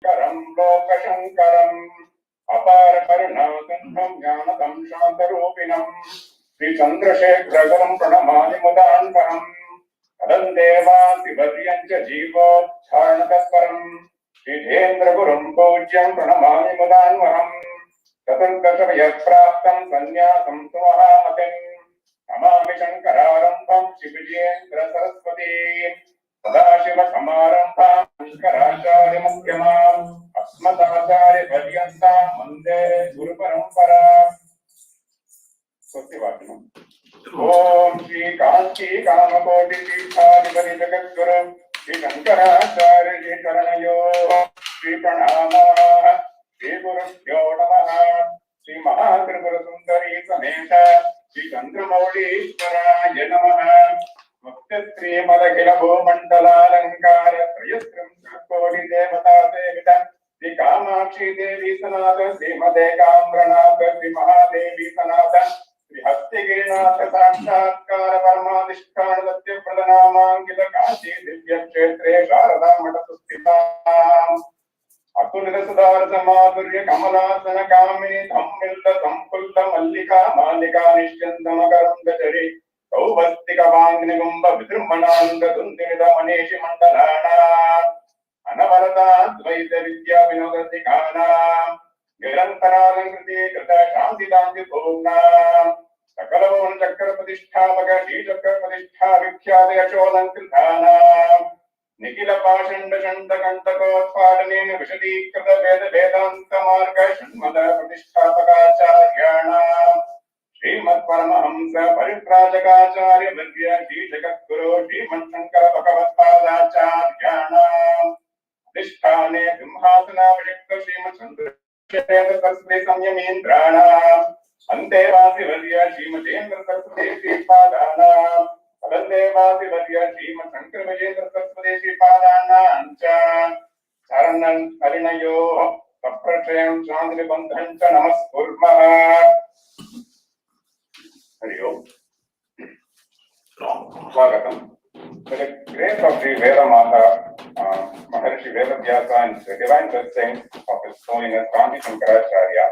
Karam Lokashankaram Apara Karunasindham Jnanadam Shantarupinam Sri Chandrasekhararam Pranamani Mudanparam Adandevasi Varyancha Jeevotcharnakaskaram Sri Jendra Gurum Pujyam Pranamani Mudanvaram Tatantasavyapraptam Sanyasam Sumahamatim Namami Shankararambam Shivijendra Saraswati Sadashiva Samarambam Shankaracharya Mukyamam Asmatacharya Paryantam Vande Guru Parampara. Swastivakam. Om Shri Kanchi Kamakoti Pithadipati Jagadguru Shri Shankaracharya Shri Karanayo Shri Pranama Shri Gurubhyo Namaha Shri Mahatripura Sundari Sameta Shri Chandramaulishwaraya Namaha Muktasri Malakila Bhumandalalankara Trayastram Sakodi Devata Devita Shri Kamakshi Devi Sanata Shri Made Kamranata Shri Mahadevi Sanata Shri Hastigirinath Sakshatkara Paramadishkana Satya Pradhanamangita Kashi Divya Kshetre Sharada Mata Sustitam Akulita Sadarsa Madhurya Kamalasana Kamini Thammilta Sampulta Mallika Malika Nishchandama Karandachari Sauvastika Vangnigumba Vidrumananda Tundinida Manishi Mandalana Anavarata Dvaita Vidya Vinodadikana Nirantaralankriti Krita Shantidanti Bhuvna Sakalavon Chakra Padishthavaka Shri Chakra Padishtha Vikhyadaya Cholankritana Nikila Pashanda Shanda Kantakotpadanena Vishadikrita Veda Vedanta Marga Shanmada Padishthavakacharyana Srimad Paramahamsa Parivrajakaacharya Vidya Shri Jagadguru Srimad Shankara Bhagavatpadacharyana Adhisthane Simhasana Vishikta Srimad Chandrasekhara Saraswati Samyamindrana Antevasi Vidya Srimad Jendra Saraswati Sripadana Adandevasi Vidya Srimad Shankara Vijendra Saraswati Sripadana Ancha Saranan Harinayo Saprachayam Chandri Bandhancha Namaskurmaha. Hari Om. Swagatam. With the grace of the Veda Mata, Maharishi Vedavyasa and the divine blessing of His Holiness Kanchi Shankaracharya,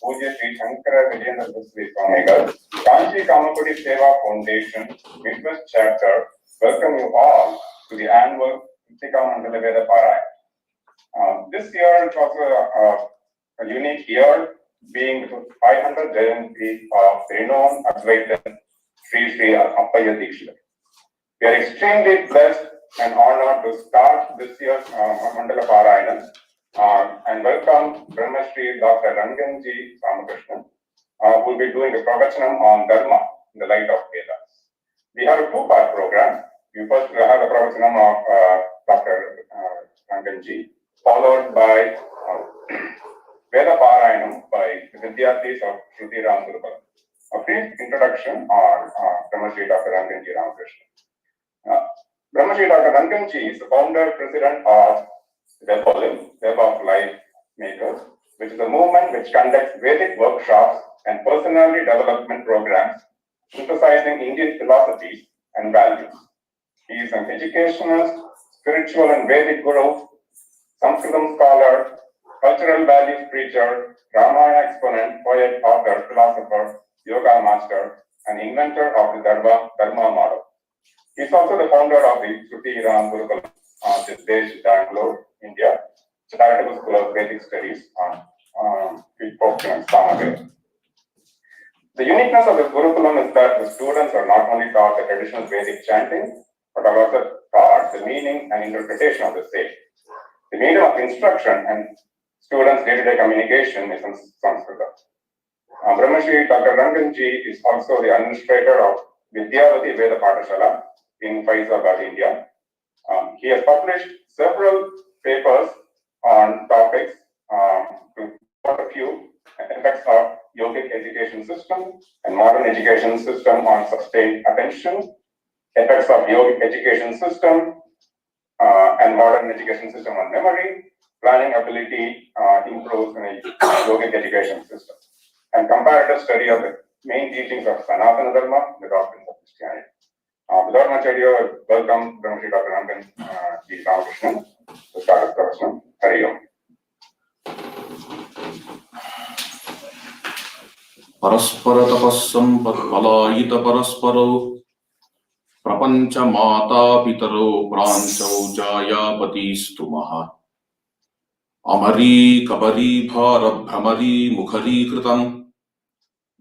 Pujya Sri Shankara Vijayendra Saraswati Swamigal, Kanchi Kamakoti Seva Foundation, Midwest Chapter, welcome you all to the annual Kritika Mandala Veda Parayana. This year is also a unique year, being the 500th Jayanti of renowned Advaitin Sri Sri Appaya Dikshita. We are extremely blessed and honored to start this year's Mandala Parayana and welcome Brahma Shri Dr Ranganji Ramakrishnan, who will be doing a pravachanam on Dharma in the light of Vedas. We have a two-part program. We first have the pravachanam of Dr Ranganji, followed by Veda Parayanam by the Vidyarthis of Shruti Ram Gurukulam. A brief introduction on Brahma Shri Dr Ranganji Ramakrishnan. Brahma Shri Dr Ranganji is the founder president of Web of Life Makers, which is a movement which conducts Vedic workshops and personality development programs synthesizing Indian philosophies and values. He is an educationalist, spiritual and Vedic guru, Sanskritam scholar, cultural values preacher, Ramayana exponent, poet, author, philosopher, yoga master, and inventor of the Dharma model. He is also the founder of the Shruti Ram Gurukulam, Desh, Bangalore, India, charitable school of Vedic studies on and Samadhi. The uniqueness of this Gurukulam is that the students are not only taught the traditional Vedic chanting, but are also taught the meaning and interpretation of the same. The medium of instruction and students' day-to-day communication is in Sanskrit. Brahma Shri Dr Ranganji is also the administrator of Vidyavati Veda Pathashala in Faizabad, India. He has published several papers on topics to quote a few effects of yogic education system and modern education system on sustained attention, effects of yogic education system and modern education system on memory, planning ability improves in a yogic education system, and comparative study of the main teachings of Sanatana Dharma, the doctrines of Christianity. Without much ado, welcome Brahma Shri Dr Ranganji Ramakrishnan to start the question. Hari Om. Paraspara tapassampat palayita parasparau prapancha mata pitaro pranchau jayapatistu maha amari kabari bhara bhramari mukhari kritam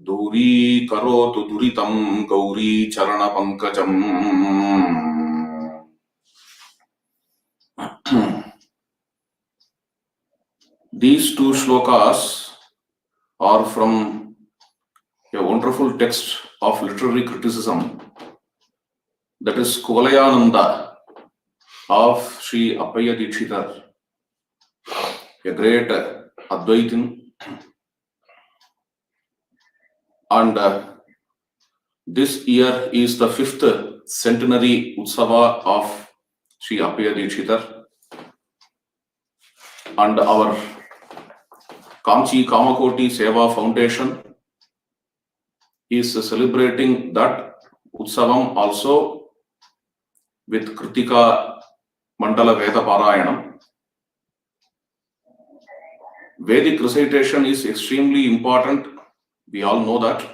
duri karotu duritam gauri charana pankajam. These two shlokas are from a wonderful text of literary criticism, that is Kuvalayananda of Sri Appaya Dikshithar, a great Advaitin. And this year is the 5th centenary Utsava of Sri Appaya Dikshithar, and our Kamchi Kamakoti Seva Foundation is celebrating that Utsavam also with Kritika Mandala Veda Parayanam. Vedic recitation is extremely important. We all know that.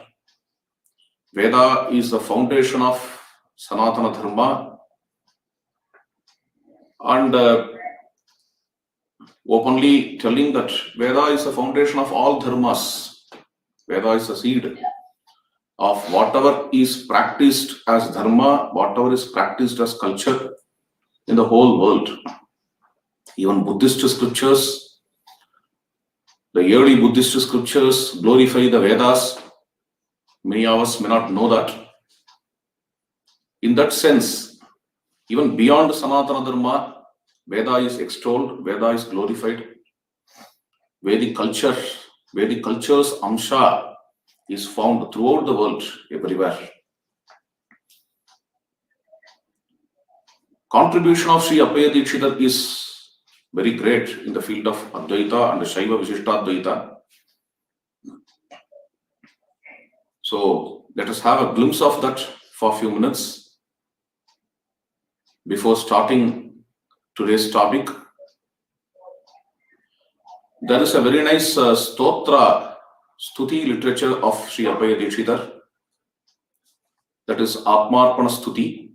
Veda is the foundation of Sanatana Dharma, and openly telling that Veda is the foundation of all dharmas. Veda is the seed of whatever is practiced as dharma, whatever is practiced as culture in the whole world. Even Buddhist scriptures, the early Buddhist scriptures glorify the Vedas. Many of us may not know that. In that sense, even beyond Sanatana Dharma, Veda is extolled, Veda is glorified. Vedic culture's amsha is found throughout the world, everywhere. Contribution of Sri Appaya Dikshithar is very great in the field of Advaita and Shaiva Vishishtadvaita. So let us have a glimpse of that for a few minutes before starting today's topic. There is a very nice stotra stuti literature of Sri Appaya Dikshithar, that is Atmarpana Stuti.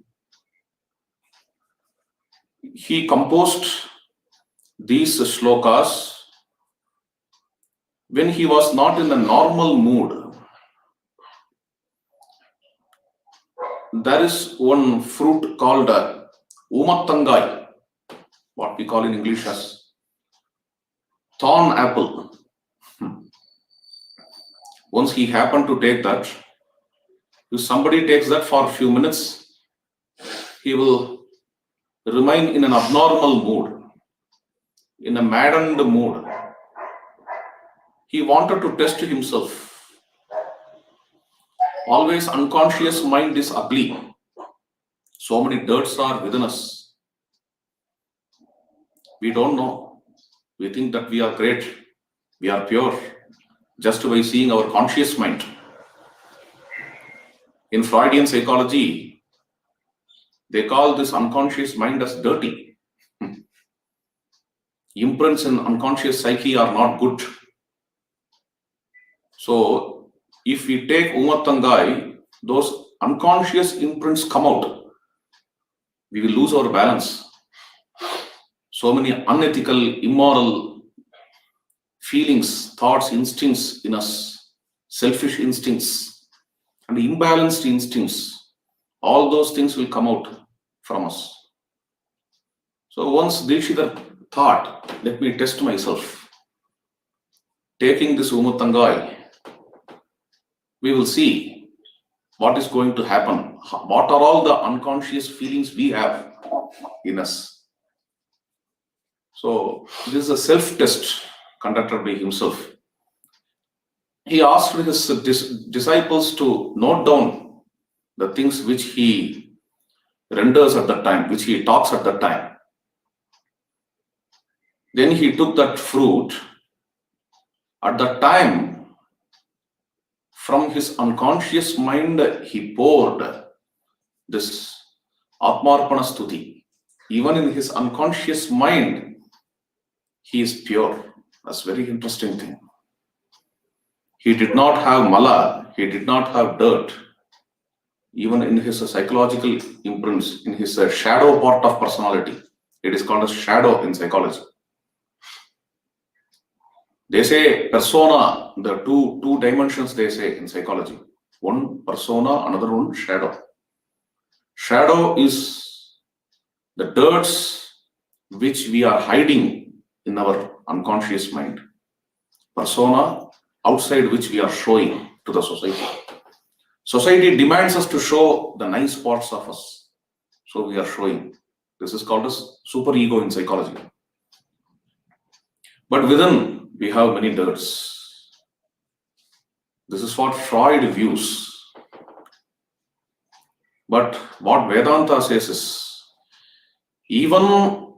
He composed these shlokas when he was not in the normal mood. There is one fruit called Umattangai, what we call in English as thorn apple. Once he happened to take that, if somebody takes that for a few minutes, he will remain in an abnormal mood, in a maddened mood. He wanted to test himself. Always unconscious mind is ugly. So many dirts are within us. We don't know. We think that we are great, we are pure, just by seeing our conscious mind. In Freudian psychology, they call this unconscious mind as dirty. Imprints in unconscious psyche are not good. So, if we take Umattangai, those unconscious imprints come out. We will lose our balance. So many unethical, immoral feelings, thoughts, instincts in us, selfish instincts and imbalanced instincts, all those things will come out from us. So once Dikshithar thought, let me test myself. Taking this Umattangai, we will see what is going to happen. What are all the unconscious feelings we have in us? So this is a self-test conducted by himself. He asked his disciples to note down the things which he renders at that time, which he talks at that time. Then he took that fruit. At that time, from his unconscious mind, he poured this Atmarpana Stuti. Even in his unconscious mind, he is pure. That's a very interesting thing. He did not have mala, he did not have dirt. Even in his psychological imprints, in his shadow part of personality, it is called as shadow in psychology. They say persona, the two dimensions they say in psychology. One persona, another one shadow. Shadow is the dirts which we are hiding in our unconscious mind. Persona, outside which we are showing to the society. Society demands us to show the nice parts of us. So we are showing. This is called as superego in psychology. But within, we have many dirts. This is what Freud views. But what Vedanta says is, even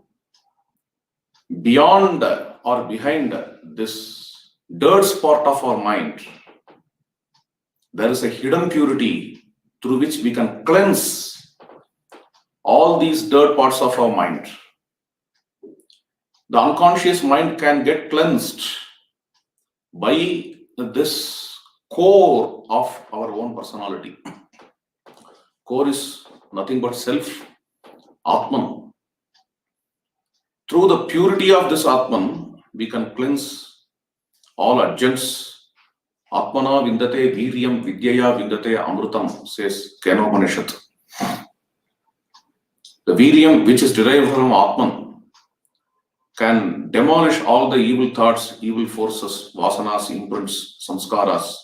beyond or behind this dirts part of our mind, there is a hidden purity through which we can cleanse all these dirt parts of our mind. The unconscious mind can get cleansed by this core of our own personality. Core is nothing but self, Atman. Through the purity of this Atman, we can cleanse all adjuncts. Atmana vindate viryam vidyaya vindate amrutam, says Kenopanishad. The viryam which is derived from Atman can demolish all the evil thoughts, evil forces, vasanas, imprints, samskaras.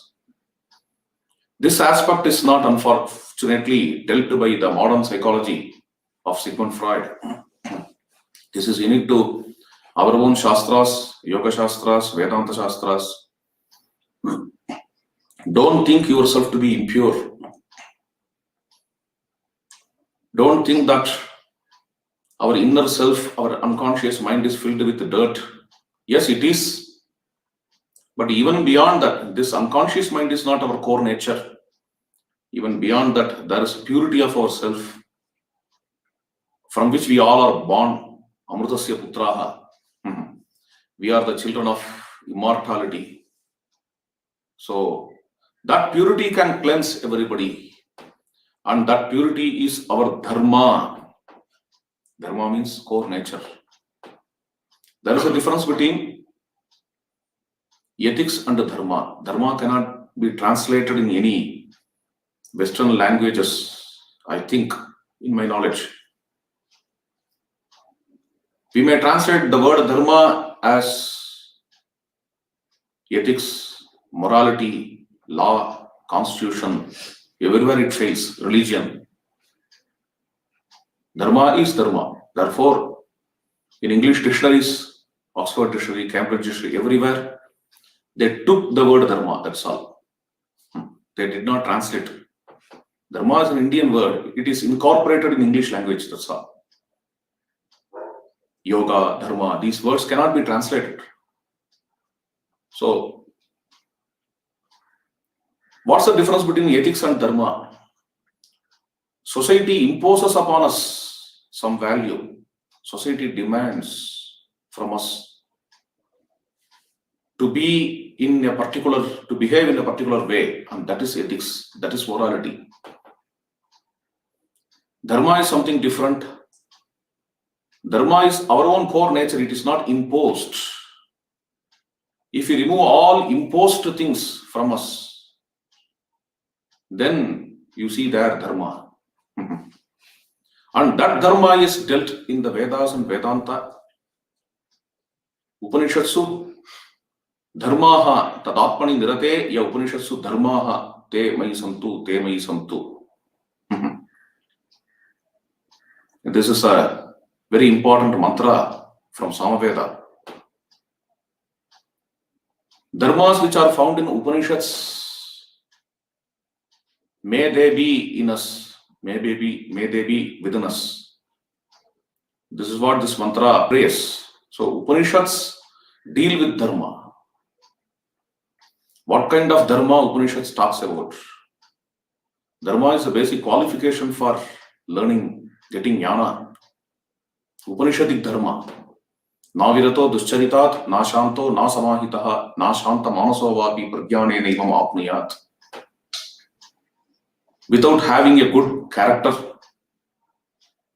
This aspect is not unfortunately dealt by the modern psychology of Sigmund Freud. This is unique to our own Shastras, Yoga Shastras, Vedanta Shastras. Don't think yourself to be impure. Don't think that our inner self, our unconscious mind is filled with dirt. Yes, it is. But even beyond that, this unconscious mind is not our core nature. Even beyond that, there is purity of ourself from which we all are born. Amrutasya putraha. We are the children of immortality. So that purity can cleanse everybody. And that purity is our dharma. Dharma means core nature. There is a difference between ethics and dharma. Dharma cannot be translated in any Western languages, I think, in my knowledge. We may translate the word dharma as ethics, morality, law, constitution, everywhere it fails, religion. Dharma is dharma. Therefore, in English dictionaries, Oxford Dictionary, Cambridge Dictionary, everywhere, they took the word dharma, that's all. They did not translate. Dharma is an Indian word. It is incorporated in English language, that's all. Yoga, dharma, these words cannot be translated. So, what's the difference between ethics and dharma? Society imposes upon us some value. Society demands from us to behave in a particular way, and that is ethics, that is morality. Dharma is something different. Dharma is our own core nature, it is not imposed. If we remove all imposed things from us, then you see their dharma. And that dharma is dealt in the Vedas and Vedanta. Upanishatsu dharmaha tadatmani nirate ya Upanishatsu dharmaha te mai santu, te mai santu. This is a very important mantra from Samaveda. Dharmas which are found in Upanishads, may they be in us, may they be within us. This is what this mantra prays. So Upanishads deal with dharma. What kind of dharma Upanishads talks about? Dharma is the basic qualification for learning, getting jnana. Upanishadic dharma. Na virato duscharitat, na shanto, na samahitaha, na shanta manaso vapi pragyane naivam apniyat. Without having a good character,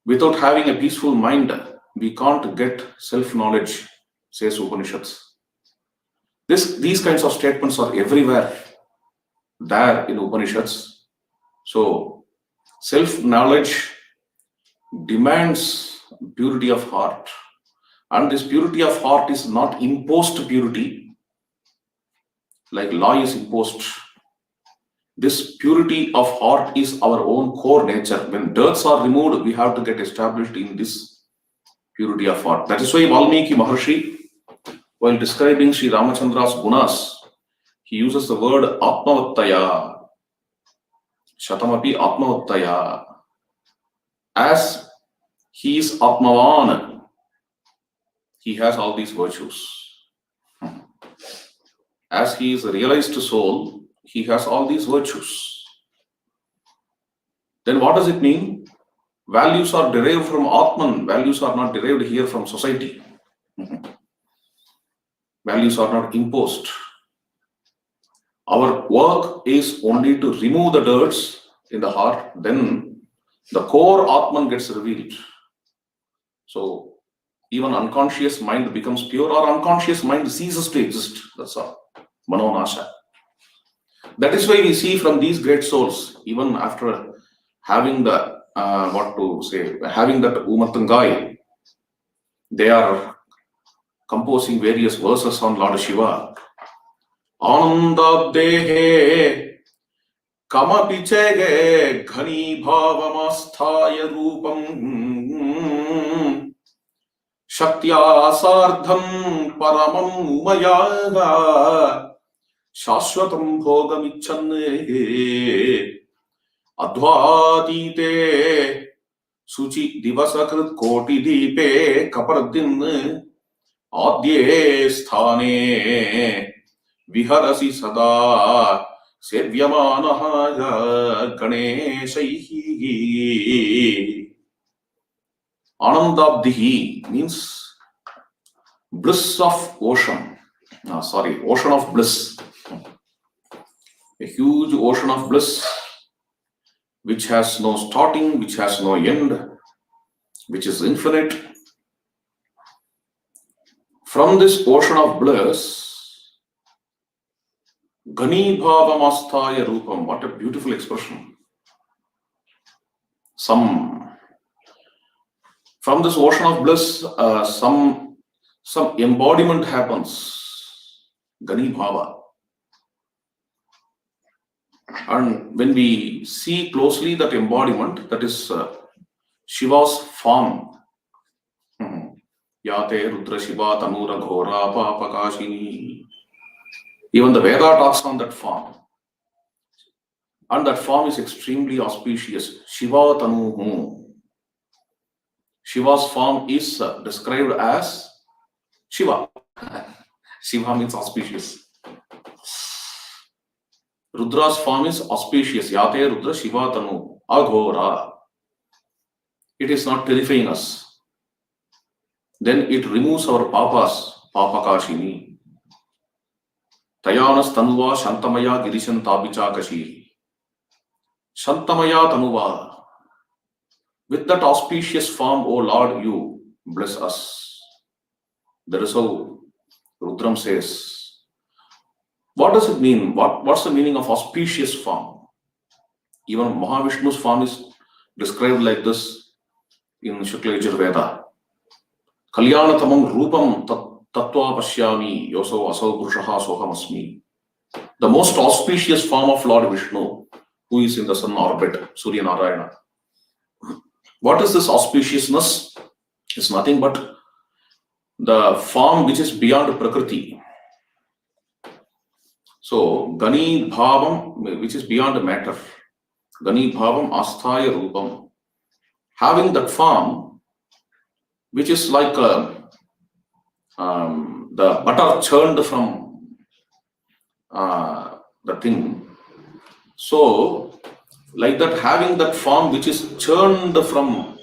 without having a peaceful mind, we can't get self-knowledge, says Upanishads. These kinds of statements are everywhere there in Upanishads. So, self-knowledge demands purity of heart. And this purity of heart is not imposed purity, like law is imposed. This purity of heart is our own core nature. When dirts are removed, we have to get established in this purity of heart. That is why Valmiki Maharshi, while describing Sri Ramachandra's gunas, he uses the word Atmavattaya, Shatamapi Atmavattaya. As he is Atmavan, he has all these virtues. As he is a realized soul, he has all these virtues. Then what does it mean? Values are derived from Atman. Values are not derived here from society. Values are not imposed. Our work is only to remove the dirts in the heart, then the core Atman gets revealed. So, even unconscious mind becomes pure, or unconscious mind ceases to exist. That's all. Manonasha. That is why we see from these great souls, even after having the, having that Umattangai, they are composing various verses on Lord Shiva. Anandabdehe kamapichege ghani bhavamasthaya rupam shaktya sardham paramam umayaga shashwatam bhogamichanne adhvatite suchi divasakrit koti deepe kapardin adye sthane viharasi sada sevyamanaha ganeshaihi. Anandabdihi means bliss of ocean. Ocean of bliss. A huge ocean of bliss which has no starting, which has no end, which is infinite. From this ocean of bliss, Gani Bhavamasthaya Rupam, what a beautiful expression. From this ocean of bliss, some embodiment happens. Gani Bhava. And when we see closely that embodiment, that is Shiva's form. Yate Rudra Shiva Tanura Ghora Papakashini. Even the Veda talks on that form. And that form is extremely auspicious. Shiva Tanuhu. Shiva's form is described as Shiva. Shiva means auspicious. Rudra's form is auspicious. Yate Rudra Shiva Tanu. Aghora. It is not terrifying us. Then it removes our papas. Papakashini. Tayanas Tanuva Shantamaya Girishan Tapicha Kashi. Shantamaya Tanuva. With that auspicious form, O Lord, you bless us. That is how Rudram says. What does it mean? What's the meaning of auspicious form? Even Mahavishnu's form is described like this in Shukla Yajurveda. Kalyanatamam Rupam Tattva Pashyami Yoso Asau Purushaha Sohamasmi. The most auspicious form of Lord Vishnu, who is in the sun orbit, Surya Narayana. What is this auspiciousness? It's nothing but the form which is beyond Prakriti. So, Gani Bhavam, which is beyond matter. Gani Bhavam Asthaya Rupam. Having that form, which is like the butter churned from the thing. So, like that, having that form which is churned from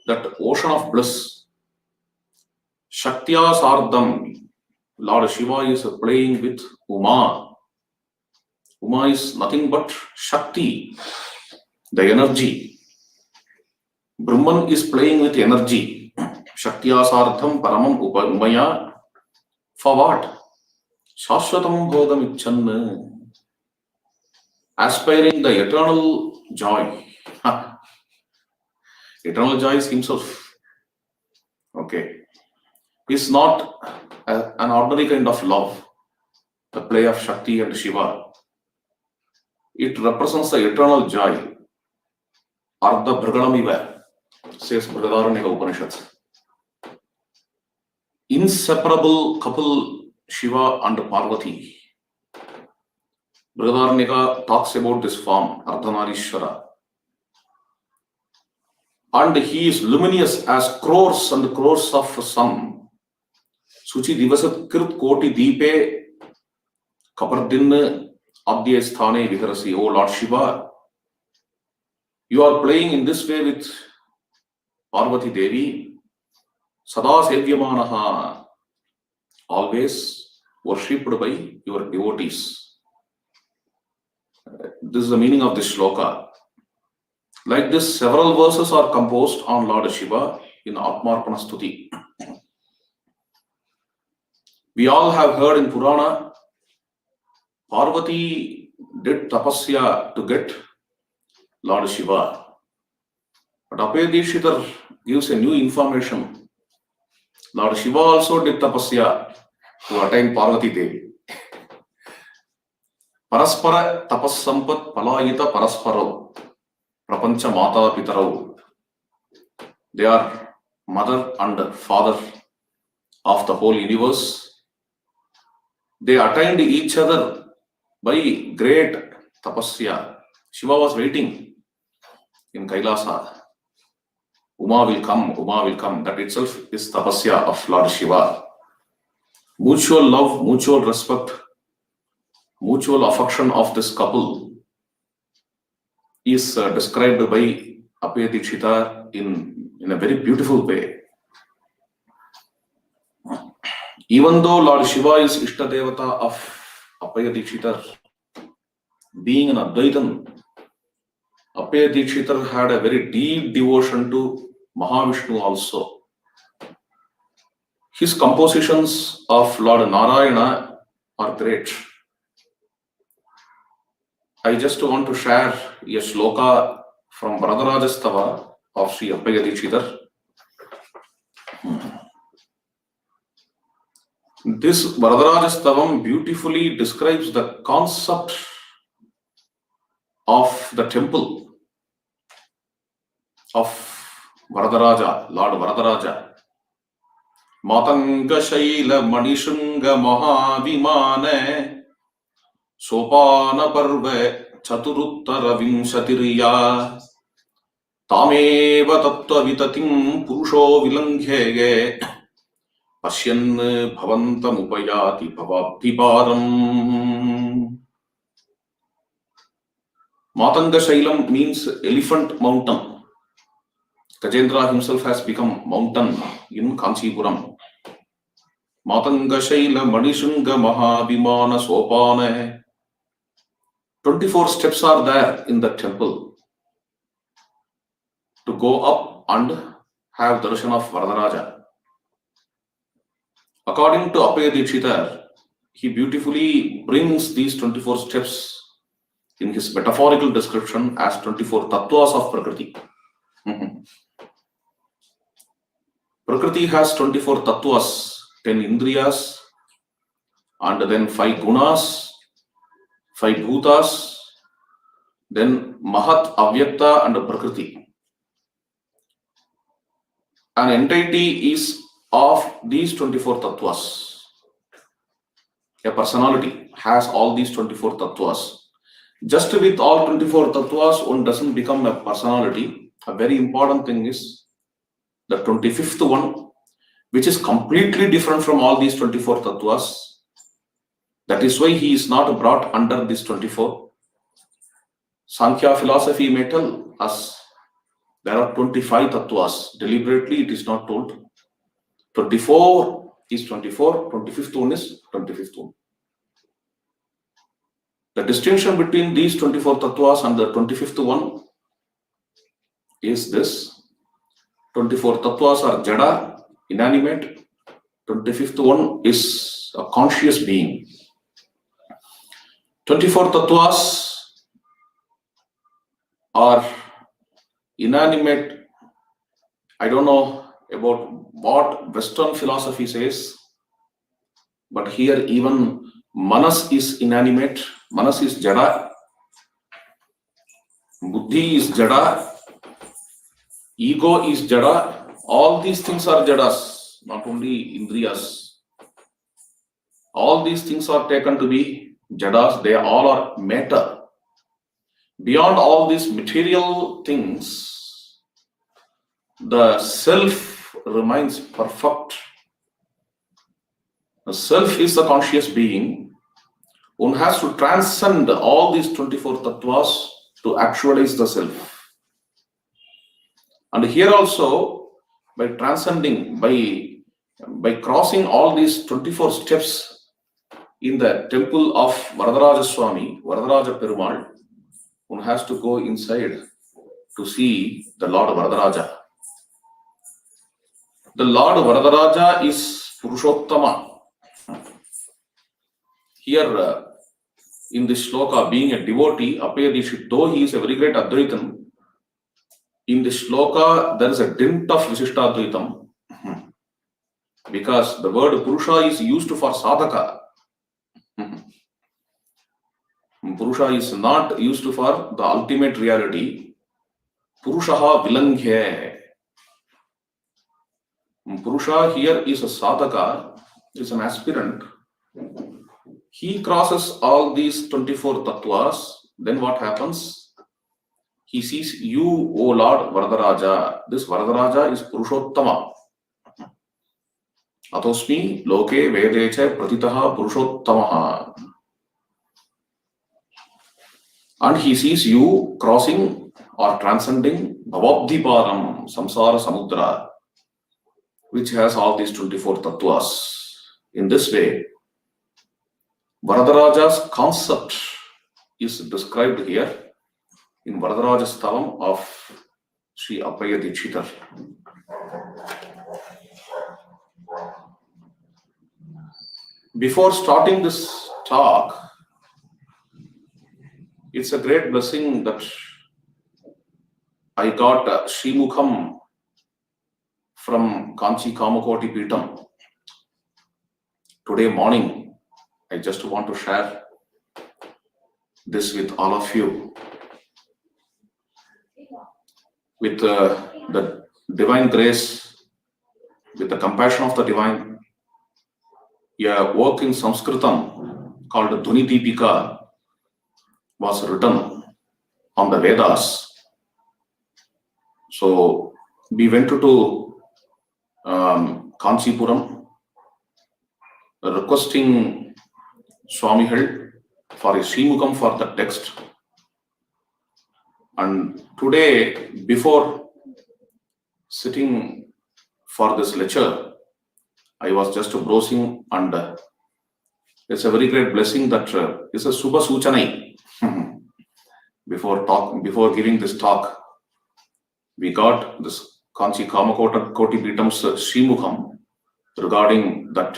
that ocean of bliss. Shaktya Sardham. Lord Shiva is playing with Uma. Uma is nothing but Shakti, the energy. Brahman is playing with energy. Shaktya Sardham Paramam Umaya. For what? Shashvatam Bhodam Icchan. Aspiring the eternal joy. Eternal joy is himself. Okay. It's not an ordinary kind of love, the play of Shakti and Shiva. It represents the eternal joy. Ardha Bhraganamiva, says Brihadaranyaka Upanishad. Inseparable couple Shiva and Parvati. Brihadaranyaka talks about this form, Ardhanarishwara. And he is luminous as crores and crores of sun. Suchi Divasat Krit Koti Deepe Kapardin Adya Sthane Viharasi. O Lord Shiva, you are playing in this way with Parvati Devi. Sada Sevyamanaha, always worshipped by your devotees. This is the meaning of this shloka. Like this, several verses are composed on Lord Shiva in Atmarpana Stuti. We all have heard in Purana, Parvati did tapasya to get Lord Shiva. But Apayadishitar gives a new information. Lord Shiva also did tapasya to attain Parvati Devi. Paraspara tapas sampat palayita parasparo prapancha mata pitarau. They are mother and father of the whole universe. They attained each other by great tapasya. Shiva was waiting in Kailasa. Uma will come, Uma will come. That itself is tapasya of Lord Shiva. Mutual love, mutual respect, mutual affection of this couple is described by Apayadikshita in a very beautiful way. Even though Lord Shiva is Ishtadevata of Apayadikshita, being an Advaitan, Apayadikshita had a very deep devotion to Mahavishnu also. His compositions of Lord Narayana are great. I just want to share a shloka from Varadaraja of Sri Apayadikshita. This Varadaraja beautifully describes the concept of the temple of Varadaraja, Lord Varadaraja. Matanga Shaila Manishunga Mahavimane Sopana Parve Chaturuttara Vimshatiriya Tameva Tattva Vitatim Purusho Vilanghege Pashyan Bhavantam Upayati Bhavabhiparam. Matanga Shailam means elephant mountain. Gajendra himself has become mountain in Kanchipuram. Matanga Shaila Manishunga Mahavimana Sopane. 24 steps are there in the temple to go up and have darshan of Varadaraja. According to Apayadikshita, he beautifully brings these 24 steps in his metaphorical description as 24 tattvas of Prakriti. Prakriti has 24 tattvas, 10 indriyas, and then 5 gunas, 5 bhutas, then Mahat, Avyakta, and Prakriti. An entity is of these 24 tattvas. A personality has all these 24 tattvas. Just with all 24 tattvas, one doesn't become a personality. A very important thing is the 25th one, which is completely different from all these 24 tattvas. That is why he is not brought under this 24. Sankhya philosophy may tell us there are 25 tattvas. Deliberately, it is not told. 24 is 24, 25th one is 25th one. The distinction between these 24 tattvas and the 25th one is this. 24 tattvas are jada, inanimate. 25th one is a conscious being. 24 tattvas are inanimate. I don't know about what Western philosophy says, but here even manas is inanimate, manas is jada, buddhi is jada, ego is jada. All these things are jadas, not only indriyas. All these things are taken to be jadas, they all are matter. Beyond all these material things, the self remains perfect. The self is the conscious being. One has to transcend all these 24 tattvas to actualize the self. And here also, by transcending, by crossing all these 24 steps in the temple of Varadaraja Swami, Varadaraja Perumal, one has to go inside to see the Lord Varadaraja. The Lord Varadaraja is Purushottama. Here, in this shloka, being a devotee, Apayadishit, though he is a very great Advaitam, in this shloka there is a dint of Visishtadvaitam, because the word Purusha is used for sadhaka. Purusha is not used for the ultimate reality. Purushaha Vilanghe. Purusha here is a sadhaka, is an aspirant. He crosses all these 24 tattvas. Then what happens? He sees you, O Lord Varadaraja. This Varadaraja is Purushottama. Atosmi loke vedeche pratitaha Purushottamaha. And he sees you crossing or transcending Bhavabdhiparam, Samsara Samudra, which has all these 24 tattvas. In this way, Varadaraja's concept is described here in Varadaraja's Stavam of Sri Appaya Dikshitar. Before starting this talk, it's a great blessing that I got Srimukham from Kanchi Kamakoti Peetham. Today morning, I just want to share this with all of you. With the divine grace, with the compassion of the divine, a work in Sanskritam called Dhuni Deepika was written on the Vedas. So we went to Kanchipuram requesting Swamihal for a Srimukham for the text. And today, before sitting for this lecture, I was just browsing, and it's a very great blessing that it's a Subha Suchanai. Before giving this talk, we got this Kanchi Kamakoti Peetham's Srimukham regarding that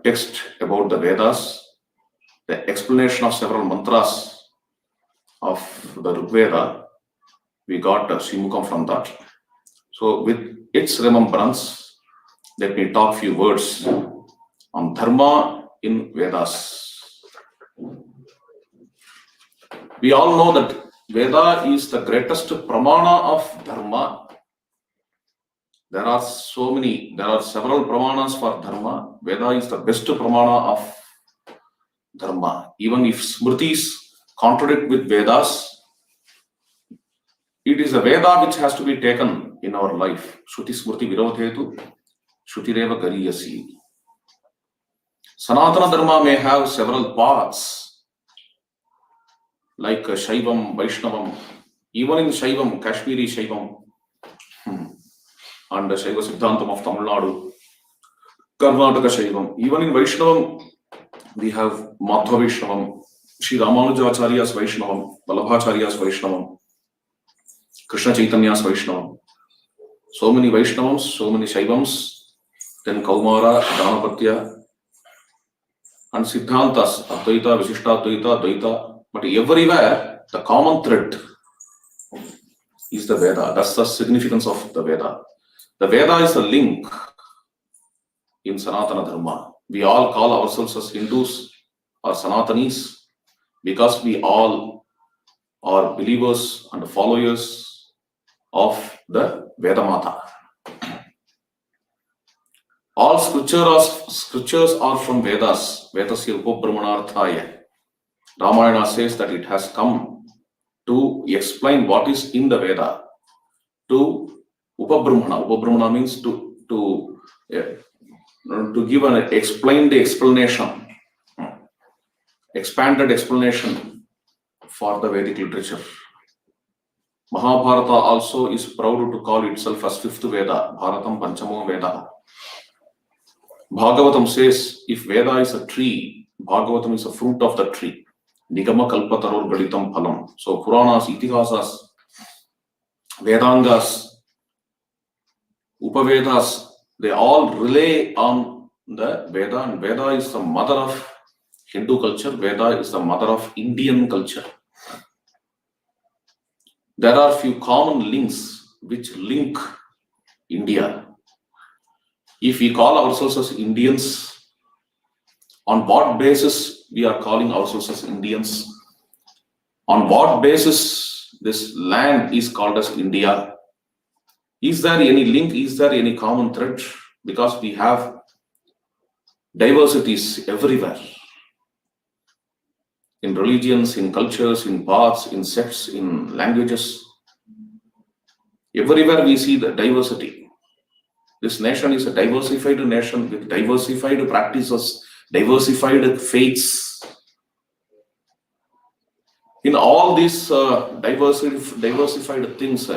text about the Vedas, the explanation of several mantras of the Rigveda. We got Srimukham from that. So with its remembrance, let me talk few words on Dharma in Vedas. We all know that Veda is the greatest pramana of Dharma. There are several pramanas for Dharma. Veda is the best pramana of Dharma. Even if Smritis contradict with Vedas, it is a Veda which has to be taken in our life. Shruti Smriti Virodhetu, Shrutireva Gariyasi. Sanatana Dharma may have several paths, like Shaivam, Vaishnavam. Even in Shaivam, Kashmiri Shaivam, and the Shaiva Siddhantam of Tamil Nadu, Karnataka Shaivam. Even in Vaishnavam, we have Madhva Vaishnavam, Sri Ramanujacharya's Vaishnavam, Vallabhacharya's Vaishnavam, Krishna Chaitanya's Vaishnavam. So many Vaishnavams, so many Shaivams, then Kaumara, Dhanapatya, and Siddhantas, Advaita, Vishishtadvaita, Dvaita. But everywhere, the common thread is the Veda. That's the significance of the Veda. The Veda is a link in Sanatana Dharma. We all call ourselves as Hindus or Sanatanis because we all are believers and followers of the Veda Mata. All scriptures are from Vedas. Vedasya Upabrahmanarthaya. Ramayana says that it has come to explain what is in the Veda. To Upabrahmana. Upabrahmana means to give an explained explanation, expanded explanation for the Vedic literature. Mahabharata also is proud to call itself as fifth Veda, Bharatam Panchamo Veda. Bhagavatam says if Veda is a tree, Bhagavatam is a fruit of the tree. Nigama Kalpataror Gaditam Phalam. So Puranas, Itihasas, Vedangas, Upavedas, they all rely on the Veda, and Veda is the mother of Hindu culture. Veda is the mother of Indian culture. There are few common links which link India. If we call ourselves as Indians, on what basis we are calling ourselves as Indians? On what basis this land is called as India? Is there any link? Is there any common thread? Because we have diversities everywhere. In religions, in cultures, in paths, in sects, in languages. Everywhere we see the diversity. This nation is a diversified nation with diversified practices, diversified faiths. In all these diversified things,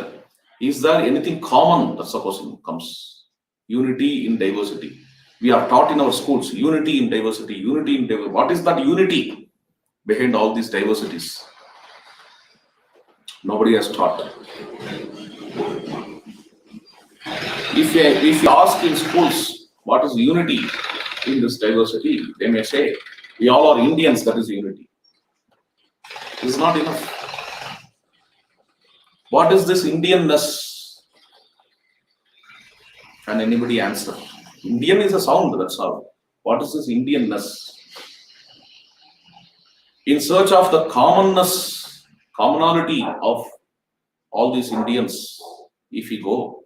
is there anything common that supposing comes? Unity in diversity. We are taught in our schools, unity in diversity, unity in diversity. What is that unity behind all these diversities? Nobody has taught. If you ask in schools, what is unity in this diversity? They may say, we all are Indians, that is unity. It is not enough. What is this Indianness? Can anybody answer? Indian is a sound, that's all. What is this Indianness? In search of the commonality of all these Indians, if we go,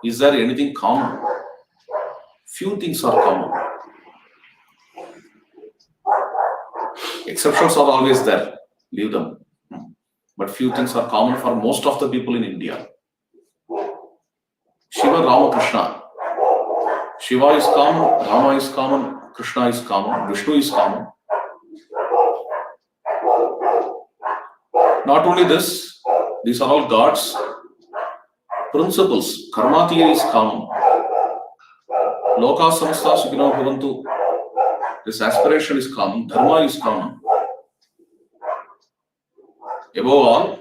is there anything common? Few things are common. Exceptions are always there. Leave them. But few things are common for most of the people in India. Shiva, Rama, Krishna. Shiva is common, Rama is common, Krishna is common, Vishnu is common. Not only this, these are all gods. Principles, Karmatiya is common. Loka samasta sukhino bhavantu. This aspiration is common. Dharma is common. Above all,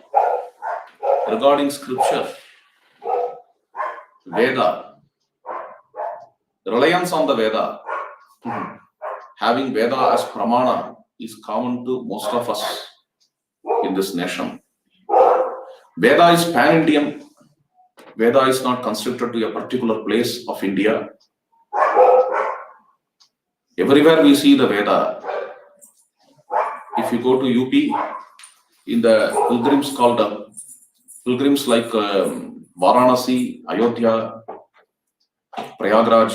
regarding scripture, Veda, reliance on the Veda, having Veda as pramana is common to most of us in this nation. Veda is pan-Indian. Veda is not constricted to a particular place of India. Everywhere we see the Veda. If you go to UP, in the pilgrims pilgrims like Varanasi, Ayodhya, Prayagraj,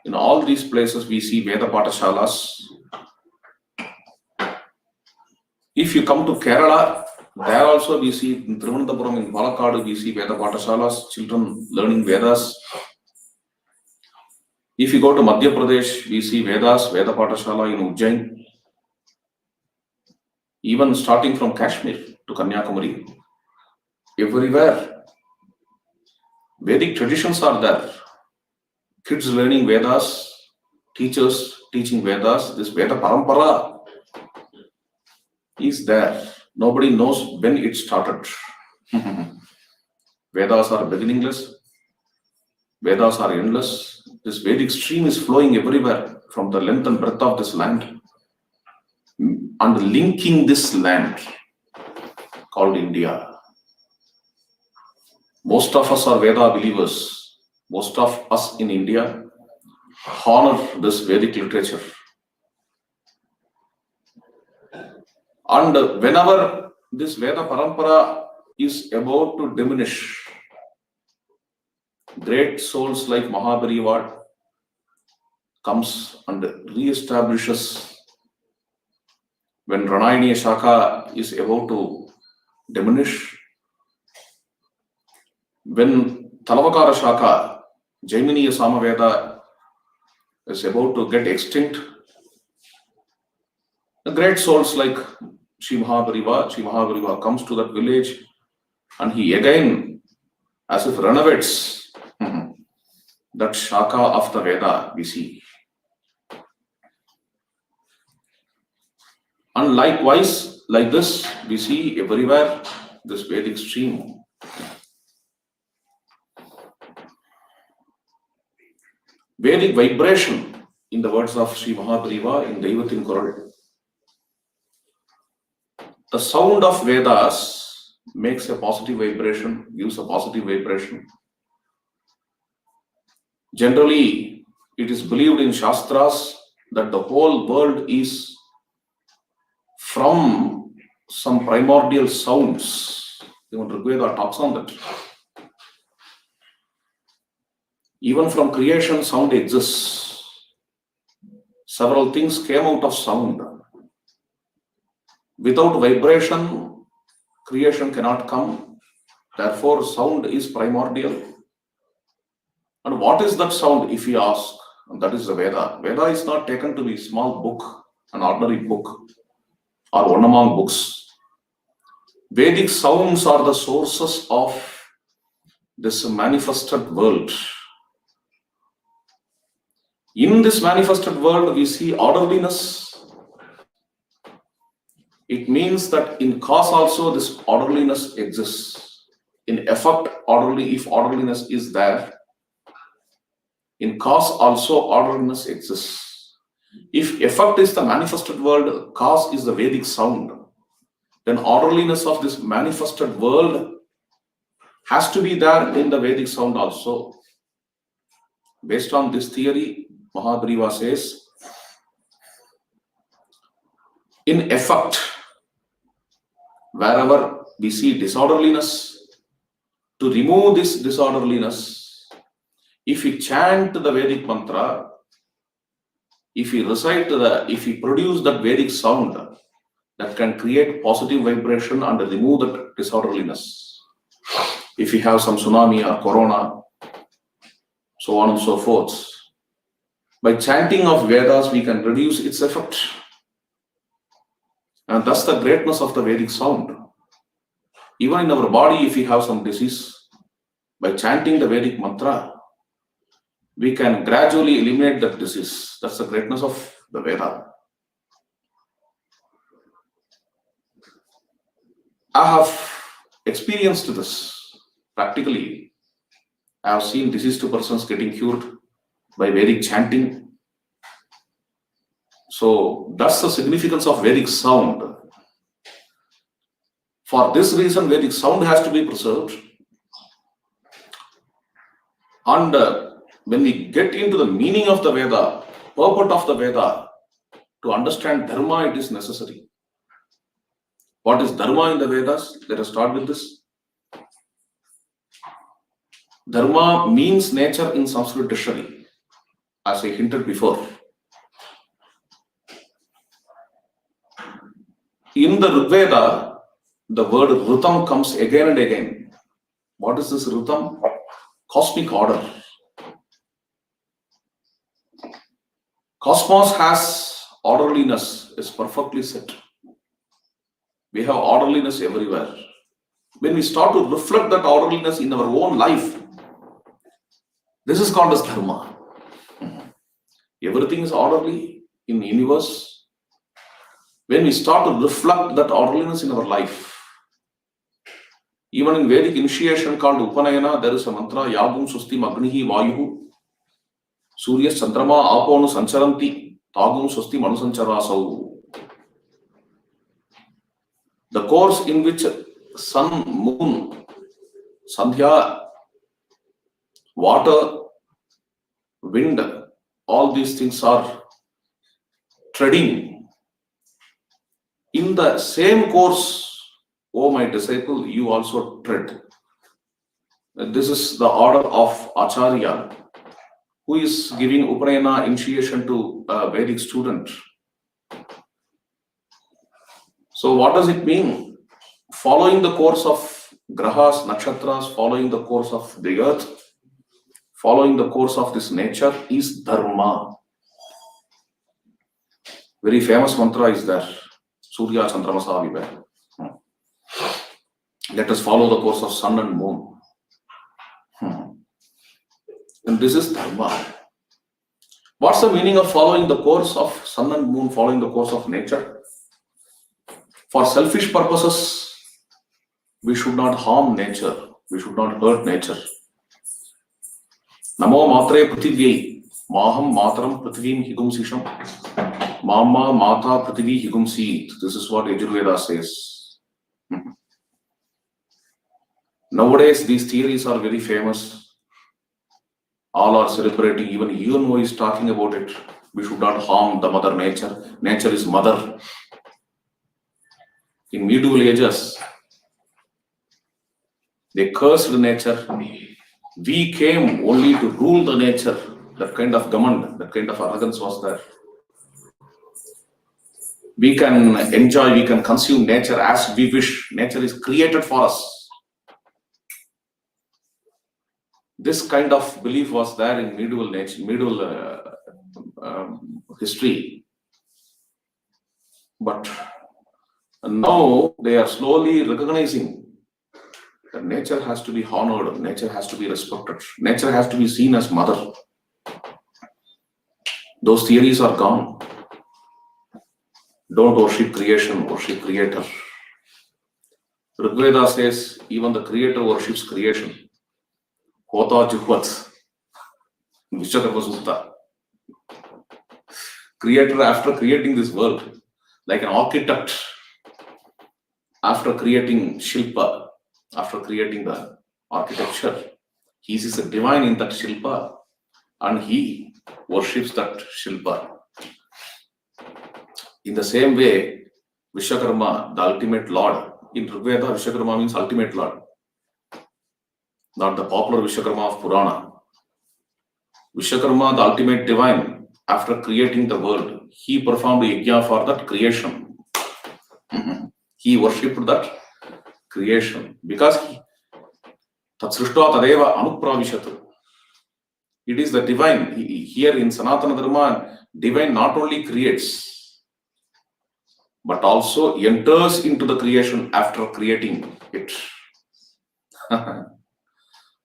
in all these places we see Veda Patashalas. If you come to Kerala, there also we see in Trivandrum, in Palakkad, we see Veda Patashalas, children learning Vedas. If you go to Madhya Pradesh, we see Vedas, Veda Patashala in Ujjain. Even starting from Kashmir to Kanyakumari, everywhere Vedic traditions are there. Kids learning Vedas, teachers teaching Vedas, this Veda Parampara is there. Nobody knows when it started. Vedas are beginningless. Vedas are endless. This Vedic stream is flowing everywhere from the length and breadth of this land and linking this land called India. Most of us are Veda believers. Most of us in India honor this Vedic literature. And whenever this Veda Parampara is about to diminish, great souls like Mahabharata comes and re-establishes. When Ranayaniya Shaka is about to diminish, when Talavakara Shaka, Jaiminiya Samaveda is about to get extinct, the great souls like Sri Mahabharata comes to that village and he again, as if renovates that Shaka of the Veda we see. And likewise, like this, we see everywhere this Vedic stream. Vedic vibration, in the words of Sri Mahabharata in Daivatin Kural. The sound of Vedas makes a positive vibration, gives a positive vibration. Generally, it is believed in Shastras that the whole world is from some primordial sounds. Even Rigveda talks on that. Even from creation, sound exists. Several things came out of sound. Without vibration, creation cannot come. Therefore, sound is primordial. And what is that sound, if we ask? And that is the Veda. Veda is not taken to be a small book, an ordinary book, or one among books. Vedic sounds are the sources of this manifested world. In this manifested world, we see orderliness. It means that in cause also this orderliness exists. In effect, if orderliness is there, in cause also orderliness exists. If effect is the manifested world, cause is the Vedic sound, then orderliness of this manifested world has to be there in the Vedic sound also. Based on this theory, Mahabharata says, in effect, wherever we see disorderliness, to remove this disorderliness, if we chant the Vedic mantra, if we if we produce that Vedic sound that can create positive vibration and remove that disorderliness. If we have some tsunami or corona, so on and so forth, by chanting of Vedas, we can reduce its effect. And that's the greatness of the Vedic sound. Even in our body, if we have some disease, by chanting the Vedic mantra, we can gradually eliminate that disease. That's the greatness of the Veda. I have experienced this practically. I have seen diseased persons getting cured by Vedic chanting. So that's the significance of Vedic sound. For this reason, Vedic sound has to be preserved. And when we get into the meaning of the Veda, purport of the Veda, to understand Dharma, it is necessary. What is Dharma in the Vedas? Let us start with this. Dharma means nature in Sanskrit dictionary, as I hinted before. In the Rigveda, the word Ritam comes again and again. What is this Ritam? Cosmic order. Cosmos has orderliness, is perfectly set. We have orderliness everywhere. When we start to reflect that orderliness in our own life, This is called as Dharma. Everything is orderly in the universe. When we start to reflect that orderliness in our life, even in Vedic initiation called Upanayana, there is a mantra, Yagum Susti Magnihi Vayuhu, Surya Chandrama Aponu Sancharanti, Tagum Susti Manusancharasau. The course in which sun, moon, Sandhya, water, wind, all these things are treading in the same course. O my disciple, you also tread. This is the order of Acharya, who is giving Upanayana initiation to a Vedic student. So what does it mean? Following the course of grahas, nakshatras, following the course of the earth, following the course of this nature is Dharma. Very famous mantra is there. Surya Chandramasa Viva. Let us follow the course of sun and moon. And this is Dharma. What's the meaning of following the course of sun and moon, following the course of nature? For selfish purposes, we should not harm nature. We should not hurt nature. Namo matre prithivye, maham matram prithivim higumsisham, mama mata prithvi higumsit. This is what Yajurveda says. Nowadays, these theories are very famous. All are celebrating, even UNO is talking about it. We should not harm the mother nature. Nature is mother. In medieval ages, they cursed nature. We came only to rule the nature. That kind of gamand, that kind of arrogance was there. We can enjoy, we can consume nature as we wish. Nature is created for us. This kind of belief was there in medieval history. But now they are slowly recognizing that nature has to be honored, nature has to be respected, nature has to be seen as mother. Those theories are gone. Don't worship creation, worship creator. Rigveda says even the creator worships creation. Hota Juhvat, Vishwakarma Sutta. Creator, after creating this world, like an architect, after creating Shilpa, after creating the architecture, he sees a divine in that Shilpa and he worships that Shilpa. In the same way, Vishwakarma, the ultimate Lord, in Rigveda, Vishwakarma means ultimate Lord. Not the popular Vishwakarma of Purana. Vishwakarma, the ultimate divine, after creating the world, he performed a yajna for that creation. He worshipped that creation because Tatsrishta Tadeva Anupravishat. It is the divine. Here in Sanatana Dharma, divine not only creates, but also enters into the creation after creating it.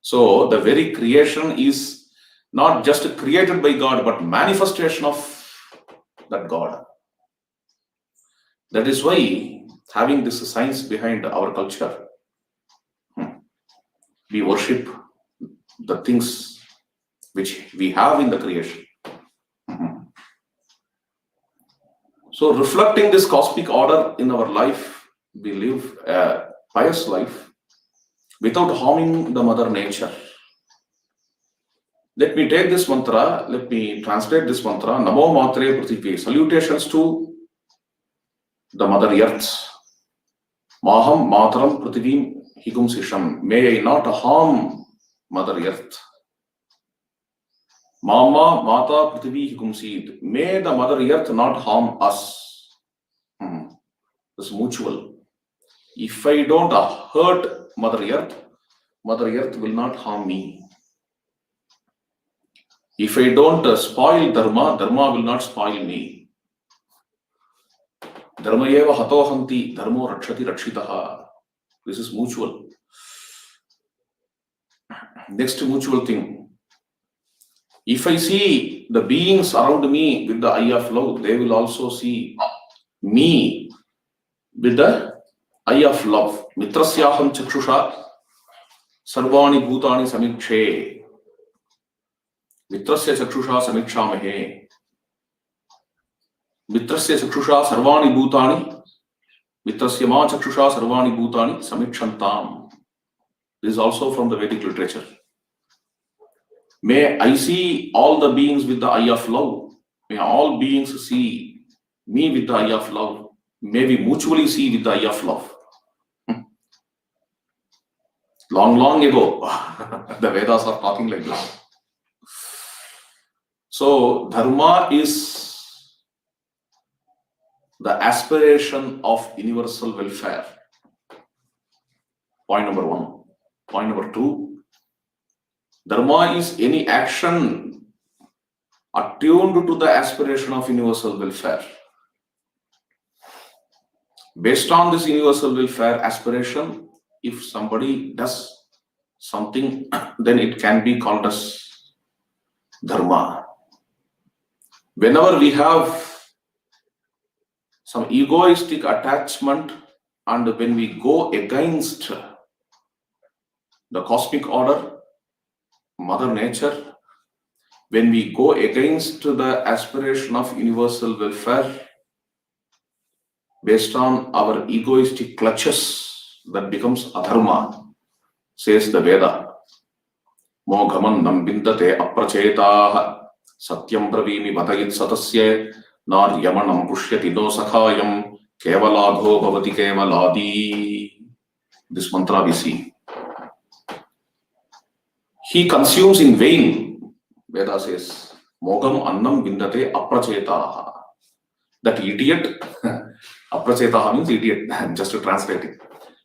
So the very creation is not just created by God, but manifestation of that God. That is why, having this science behind our culture, we worship the things which we have in the creation. So reflecting this cosmic order in our life, we live a pious life without harming the mother nature. Let me take this mantra, let me translate this mantra. Namo Matre Prithvi. Salutations to the mother earth. Maham Matram Prithivim Higumsisham. May I not harm mother earth. Mama Mata Prithvi Higumsid. May the mother earth not harm us. It's mutual. If I don't hurt mother earth will not harm me. If I don't spoil Dharma, Dharma will not spoil me. Dharma eva hatohanti, Dharmo rakshati rakshitaha. This is mutual. Next mutual thing. If I see the beings around me with the eye of love, they will also see me with the eye of love. Mitrasyaham chakshusha sarvani bhutani samikshe. Mitrasya chakshusha samikshamahe. Mitrasya chakshusha sarvani bhutani. Mitrasya ma chakshusha sarvani bhutani samikshantam. This is also from the Vedic literature. May I see all the beings with the eye of love. May all beings see me with the eye of love. May we mutually see with the eye of love. Long, long ago, the Vedas are talking like this. So, Dharma is the aspiration of universal welfare. Point number one. Point number two, Dharma is any action attuned to the aspiration of universal welfare. Based on this universal welfare aspiration, if somebody does something, then it can be called as Dharma. Whenever we have some egoistic attachment and when we go against the cosmic order, Mother Nature, when we go against the aspiration of universal welfare based on our egoistic clutches, that becomes adharma, says the Veda. Moghamannam bindate aprachetah satyam bravimi vadayit satasya naryamanam pushyati no sakhayam kevalagho bhavati kevaladi. This mantra we see. He consumes in vain, Veda says. Mogam annam bindate aprachetah. That idiot, aprachetah means idiot, just to translate it.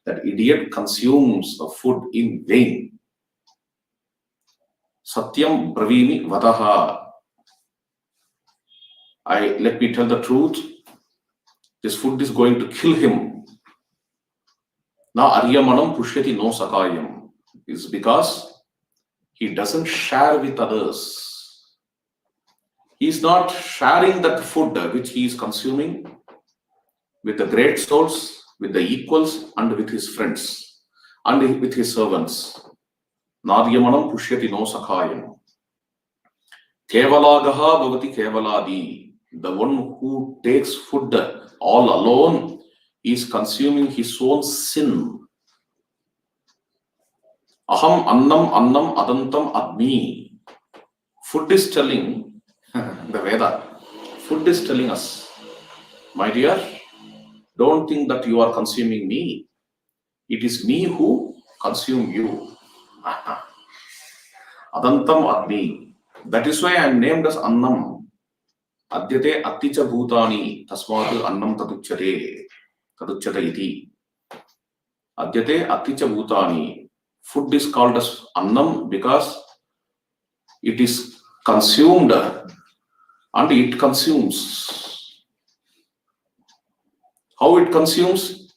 That idiot consumes the food in vain. Satyam bravimi vadaha. Let me tell the truth. This food is going to kill him. Na aryamanam pushyati no sakayam. Is because he doesn't share with others. He is not sharing that food which he is consuming with the great souls, with the equals, and with his friends, and with his servants. Naryamanam pushyati no sakhayam. Kevalagaha bhavati kevaladi. The one who takes food all alone is consuming his own sin. Aham annam adantam admi. Food is telling, the Veda, food is telling us, my dear, don't think that you are consuming me. It is me who consume you. Adantam admi. That is why I am named as Annam. Adyate atticha bhutani tasmatu annam taduchyate iti. Adyate atticha bhutani. Food is called as Annam because it is consumed and it consumes. How it consumes?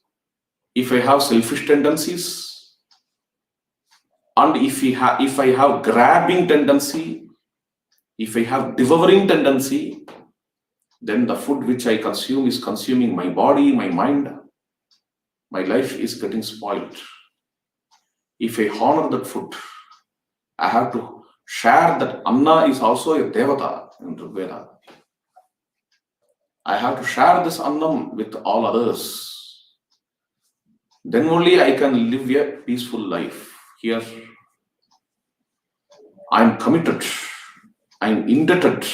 If I have selfish tendencies and if I have grabbing tendency, if I have devouring tendency, then the food which I consume is consuming my body, my mind. My life is getting spoiled. If I honor that food, I have to share that Anna is also a Devata in Rigveda. I have to share this Annam with all others. Then only I can live a peaceful life. Here, I am committed. I am indebted.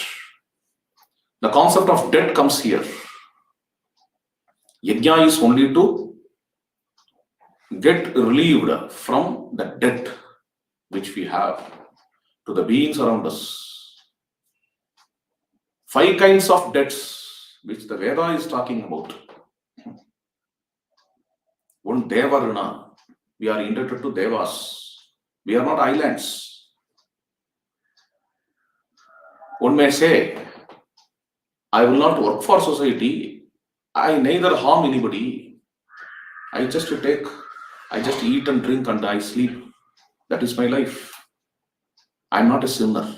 The concept of debt comes here. Yajna is only to get relieved from the debt which we have to the beings around us. 5 kinds of debts which the Veda is talking about. One Devaruna, we are indebted to Devas. We are not islands. One may say, I will not work for society. I neither harm anybody. I just eat and drink and I sleep. That is my life. I am not a sinner.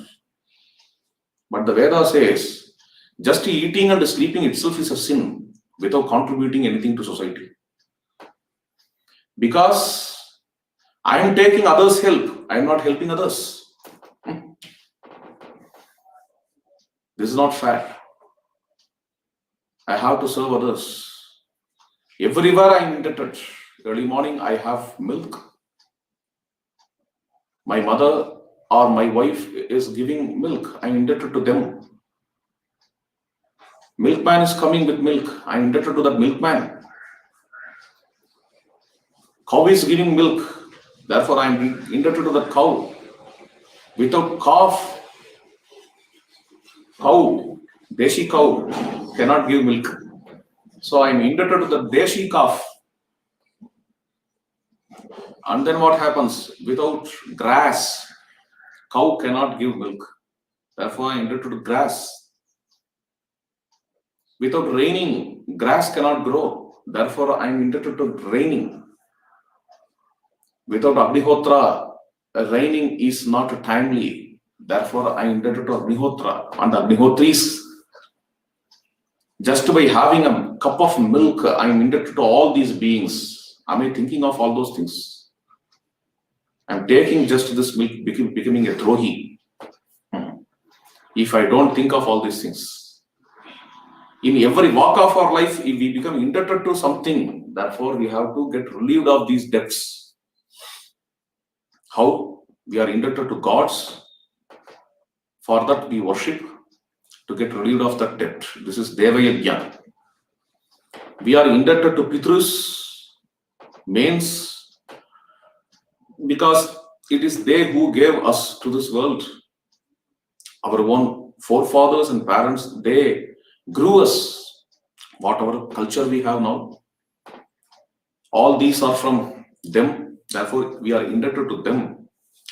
But the Veda says, just eating and sleeping itself is a sin without contributing anything to society. Because I am taking others' help, I am not helping others. This is not fair. I have to serve others. Everywhere I am indebted. Early morning I have milk. My mother or my wife is giving milk. I am indebted to them. Milkman is coming with milk. I am indebted to that milkman. Cow is giving milk. Therefore, I am indebted to that cow. Without cow, deshi cow cannot give milk. So I am indebted to the deshi calf. And then what happens? Without grass, cow cannot give milk. Therefore, I am indebted to grass. Without raining, grass cannot grow. Therefore, I am indebted to raining. Without Agnihotra, raining is not timely. Therefore, I am indebted to Agnihotra. And Agnihotris, just by having a cup of milk, I am indebted to all these beings. Am I thinking of all those things? I am taking just this milk, becoming a drohi. If I don't think of all these things. In every walk of our life, if we become indebted to something, therefore we have to get relieved of these debts. How? We are indebted to gods. For that we worship to get relieved of that debt. This is Deva Yajna. We are indebted to Pitrus, means because it is they who gave us to this world. Our own forefathers and parents, they grew us. Whatever culture we have now, all these are from them. Therefore, we are indebted to them.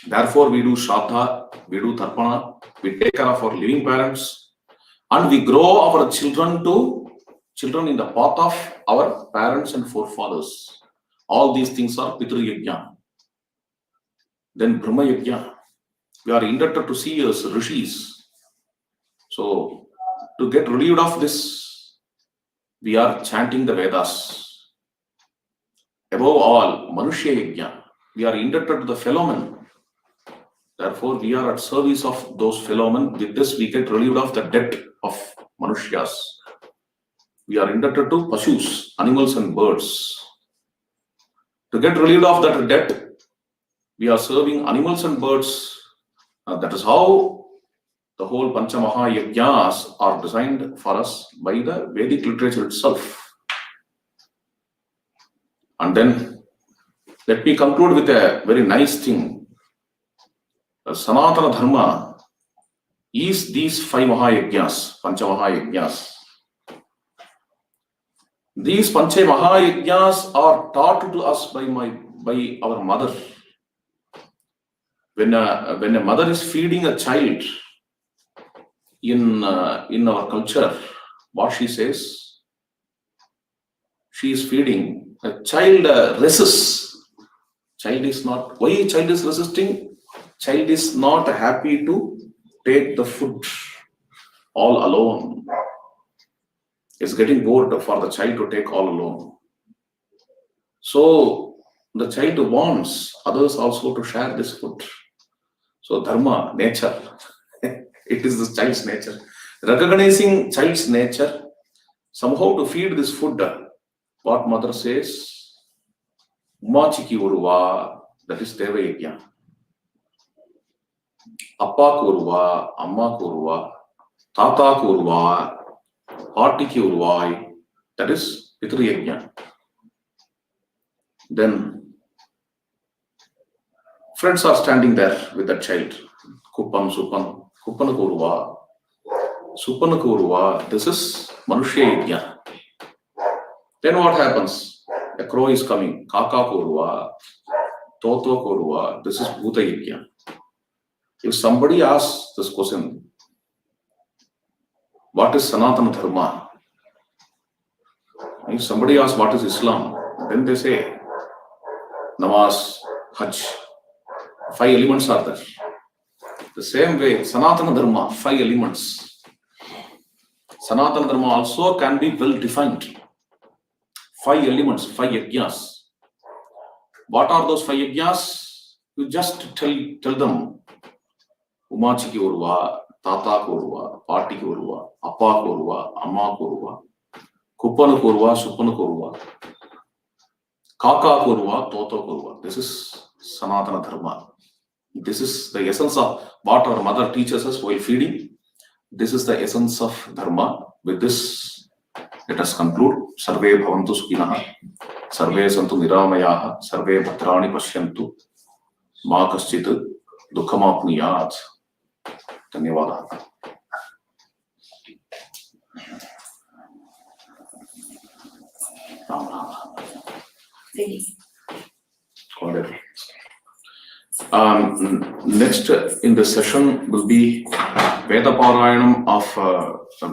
Therefore, we do Shraddha, we do Tarpana, we take care of our living parents, and we grow our children in the path of our parents and forefathers. All these things are Pitru Yajna. Then Brahma Yajna. We are indebted to seers, rishis. So, to get relieved of this, we are chanting the Vedas. Above all, Manushya Yajna. We are indebted to the fellow men. Therefore, we are at service of those fellow men. With this, we get relieved of the debt of Manushyas. We are indebted to Pashus, animals and birds. To get relieved of that debt, we are serving animals and birds. That is how the whole Panchamaha Yajnas are designed for us by the Vedic literature itself. And then, let me conclude with a very nice thing. Sanatana Dharma is these 5 Mahayajnas, Pancha Mahayajnas. These Pancha Mahayajnas are taught to us by our mother. When a mother is feeding a child in our culture, what she says, she is feeding. A child resists. Child is not. Why child is resisting? Child is not happy to take the food all alone. It's getting bored for the child to take all alone. So the child wants others also to share this food. So Dharma, nature, it is the child's nature. Recognizing child's nature, somehow to feed this food, what mother says, Umachiki Uruva, that is Deva Yajna. Appa Kuruva, Amma Kuruva, Tata Kuruva, Partiki Uruvai, that is Pitru Yajna. Then friends are standing there with that child. Kupan, Supan, Kupana Kuruva, Supana Kuruva, this is Manushya Yajna. Then what happens? A crow is coming, Kaka Kuruva, Toto Kuruva, this is Bhuta Yajna. If somebody asks this question, what is Sanatana Dharma? If somebody asks what is Islam, then they say Namaz, Hajj. 5 elements are there. The same way, Sanatana Dharma, 5 elements. Sanatana Dharma also can be well defined. 5 elements, 5 yajnas. What are those 5 yajnas? You just tell them. Umachi ki urva, Tata ko urva, Paati ko urva, Appa ko urva, Amma ko urva, Kuppanu ko urva, Suppanu ko urva, Kaka ko urva, Toto ko urva. This is Sanatana Dharma. This is the essence of what our mother teaches us while feeding. This is the essence of Dharma. With this, let us conclude. Sarve bhavantu sukhinah, sarve santu niramayaha, sarve bhadrani pashyantu, ma kaschit dukhamapniyat. Dhanyawadaha. Ram Ram. Next in the session will be Veda Parayanam of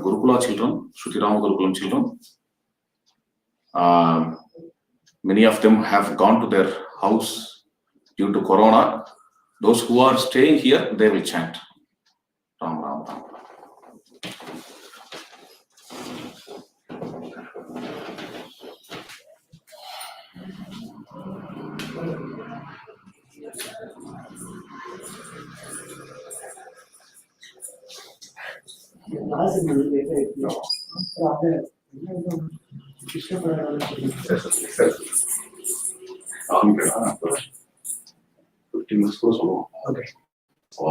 Gurukula children, Shrutirama Gurukulam children. Many of them have gone to their house due to Corona. Those who are staying here, they will chant. Ram Ram Ram. Fifteen minutes.